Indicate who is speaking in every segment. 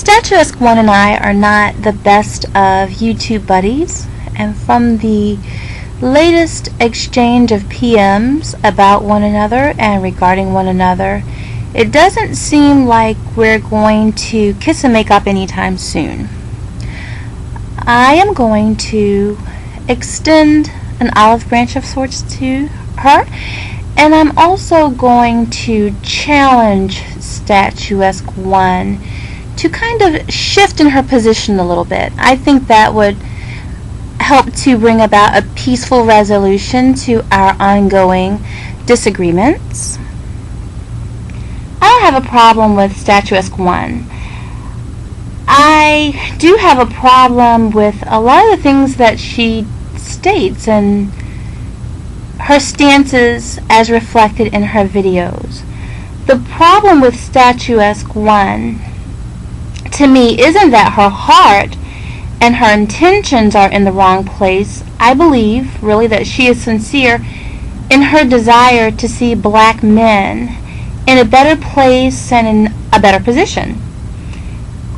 Speaker 1: StatuesqueOne and I are not the best of YouTube buddies, and from the latest exchange of PMs about one another and regarding one another, it doesn't seem like we're going to kiss and make up anytime soon. I am going to extend an olive branch of sorts to her, and I'm also going to challenge StatuesqueOne to kind of shift in her position a little bit. I think that would help to bring about a peaceful resolution to our ongoing disagreements. I don't have a problem with StatuesqueOne. I do have a problem with a lot of the things that she states and her stances as reflected in her videos. The problem with StatuesqueOne, to me, isn't that her heart and her intentions are in the wrong place. I believe, really, that she is sincere in her desire to see black men in a better place and in a better position.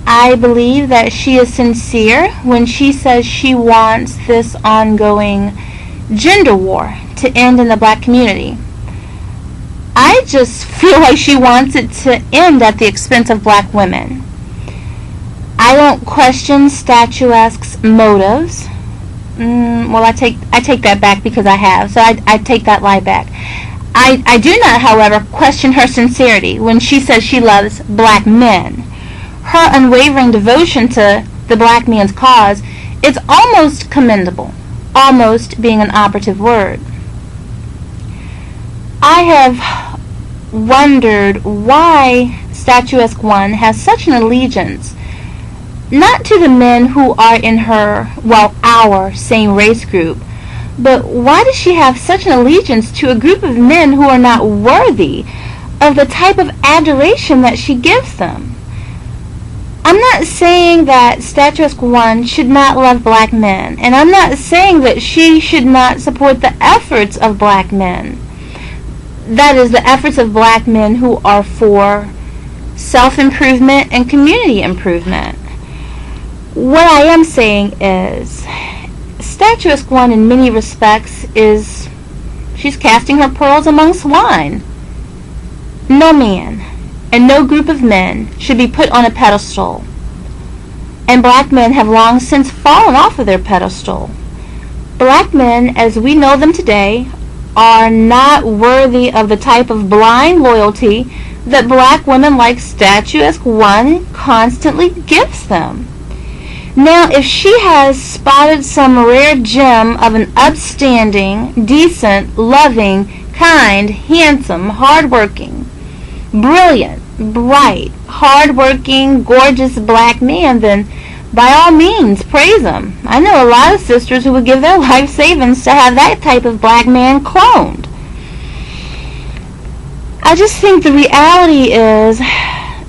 Speaker 1: I believe that she is sincere when she says she wants this ongoing gender war to end in the black community. I just feel like she wants it to end at the expense of black women. I don't question Statuesque's motives. Well, I take that back because I have, so I take that lie back. I do not, however, question her sincerity when she says she loves black men. Her unwavering devotion to the black man's cause is almost commendable, almost being an operative word. I have wondered why StatuesqueOne has such an allegiance not to the men who are in our same race group, but why does she have such an allegiance to a group of men who are not worthy of the type of adoration that she gives them? I'm not saying that StatuesqueOne should not love black men, and I'm not saying that she should not support the efforts of black men. That is, the efforts of black men who are for self-improvement and community improvement. What I am saying is, StatuesqueOne in many respects she's casting her pearls among swine. No man and no group of men should be put on a pedestal, and black men have long since fallen off of their pedestal. Black men, as we know them today, are not worthy of the type of blind loyalty that black women like StatuesqueOne constantly gives them. Now, if she has spotted some rare gem of an upstanding, decent, loving, kind, handsome, hardworking, brilliant, bright, hardworking, gorgeous black man, then by all means, praise him. I know a lot of sisters who would give their life savings to have that type of black man cloned. I just think the reality is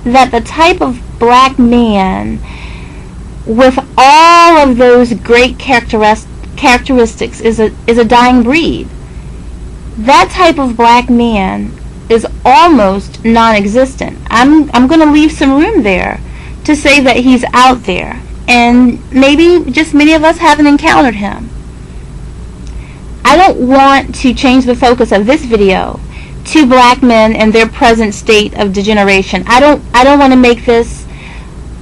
Speaker 1: that the type of black man with all of those great characteristics is a dying breed. That type of black man is almost non-existent. I'm going to leave some room there to say that he's out there, and maybe just many of us haven't encountered him. I don't want to change the focus of this video to black men and their present state of degeneration. I don't want to make this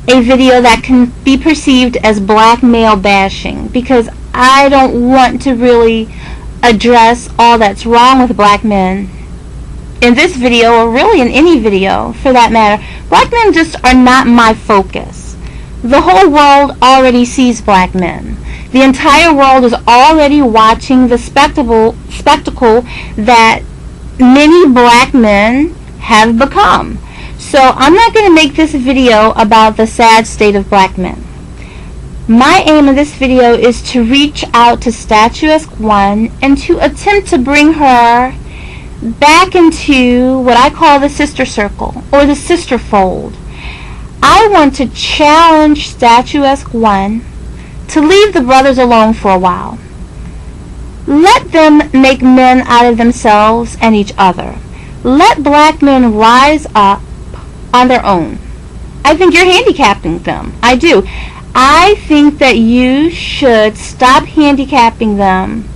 Speaker 1: a video that can be perceived as black male bashing, because I don't want to really address all that's wrong with black men in this video, or really in any video for that matter. Black men just are not my focus. The whole world already sees black men. The entire world is already watching the spectacle that many black men have become. So I'm not going to make this video about the sad state of black men. My aim in this video is to reach out to StatuesqueOne and to attempt to bring her back into what I call the sister circle, or the sister fold. I want to challenge StatuesqueOne to leave the brothers alone for a while. Let them make men out of themselves and each other. Let black men rise up on their own. I think you're handicapping them. I do. I think that you should stop handicapping them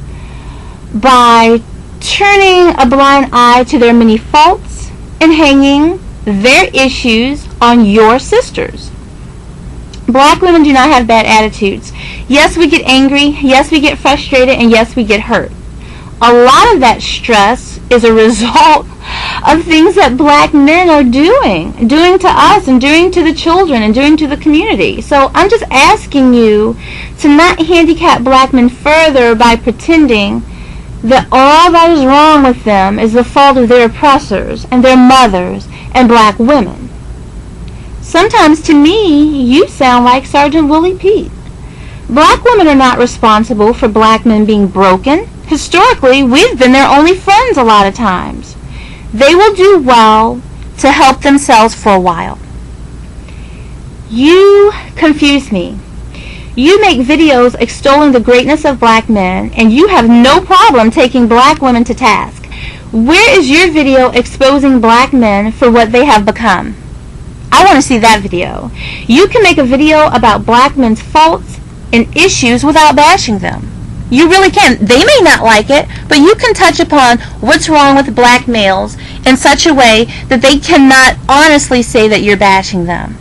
Speaker 1: by turning a blind eye to their many faults and hanging their issues on your sisters. Black women do not have bad attitudes. Yes, we get angry. Yes, we get frustrated. And yes, we get hurt. A lot of that stress is a result of things that black men are doing to us and doing to the children and doing to the community. So I'm just asking you to not handicap black men further by pretending that all that is wrong with them is the fault of their oppressors and their mothers and black women. Sometimes to me, you sound like Sergeant Willie Pete. Black women are not responsible for black men being broken. Historically, we've been their only friends a lot of times. They will do well to help themselves for a while. You confuse me. You make videos extolling the greatness of black men, and you have no problem taking black women to task. Where is your video exposing black men for what they have become? I want to see that video. You can make a video about black men's faults and issues without bashing them. You really can. They may not like it, but you can touch upon what's wrong with black males in such a way that they cannot honestly say that you're bashing them.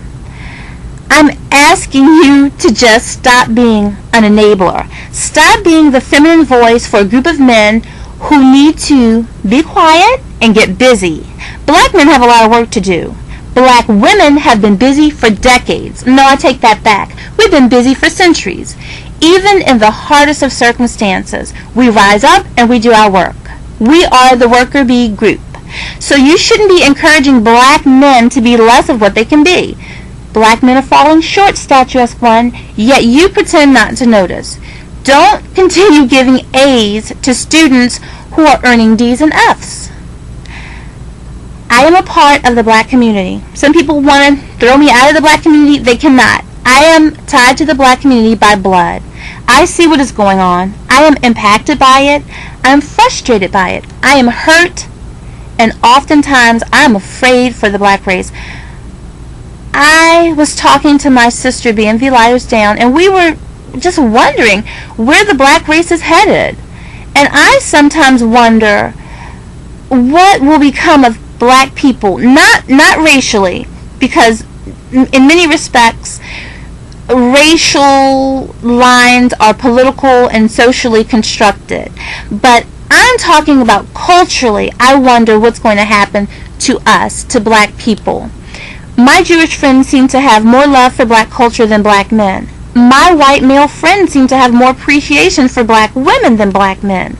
Speaker 1: I'm asking you to just stop being an enabler. Stop being the feminine voice for a group of men who need to be quiet and get busy. Black men have a lot of work to do. Black women have been busy for decades. No, I take that back. We've been busy for centuries. Even in the hardest of circumstances, we rise up and we do our work. We are the worker bee group. So you shouldn't be encouraging black men to be less of what they can be. Black men are falling short, StatuesqueOne, yet you pretend not to notice. Don't continue giving A's to students who are earning D's and F's. I am a part of the black community. Some people want to throw me out of the black community. They cannot. I am tied to the black community by blood. I see what is going on. I am impacted by it. I am frustrated by it. I am hurt, and oftentimes I am afraid for the black race. I was talking to my sister BMV Lighters Down, and we were just wondering where the black race is headed. And I sometimes wonder what will become of black people, not racially, because in many respects racial lines are political and socially constructed, but I'm talking about culturally. I wonder what's going to happen to us, to black people. My Jewish friends seem to have more love for black culture than black men. My white male friends seem to have more appreciation for black women than black men.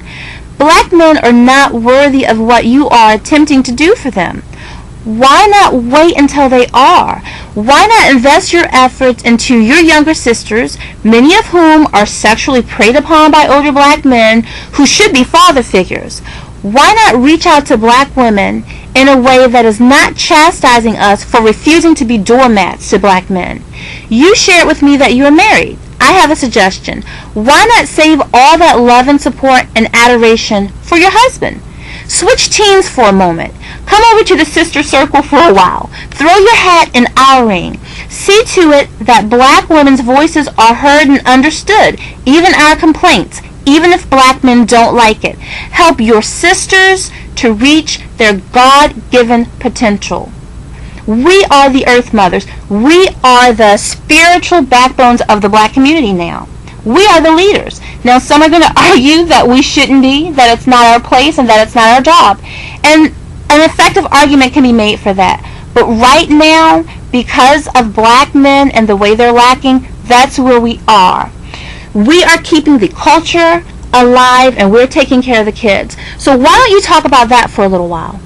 Speaker 1: Black men are not worthy of what you are attempting to do for them. Why not wait until they are? Why not invest your efforts into your younger sisters, many of whom are sexually preyed upon by older black men who should be father figures? Why not reach out to black women in a way that is not chastising us for refusing to be doormats to black men? You shared with me that you are married. I have a suggestion. Why not save all that love and support and adoration for your husband? Switch teams for a moment. Come over to the sister circle for a while. Throw your hat in our ring. See to it that black women's voices are heard and understood, even our complaints, even if black men don't like it. Help your sisters to reach their God-given potential. We are the Earth Mothers. We are the spiritual backbones of the black community now. We are the leaders. Now, some are going to argue that we shouldn't be, that it's not our place, and that it's not our job. And an effective argument can be made for that. But right now, because of black men and the way they're lacking, that's where we are. We are keeping the culture alive, and we're taking care of the kids. So why don't you talk about that for a little while?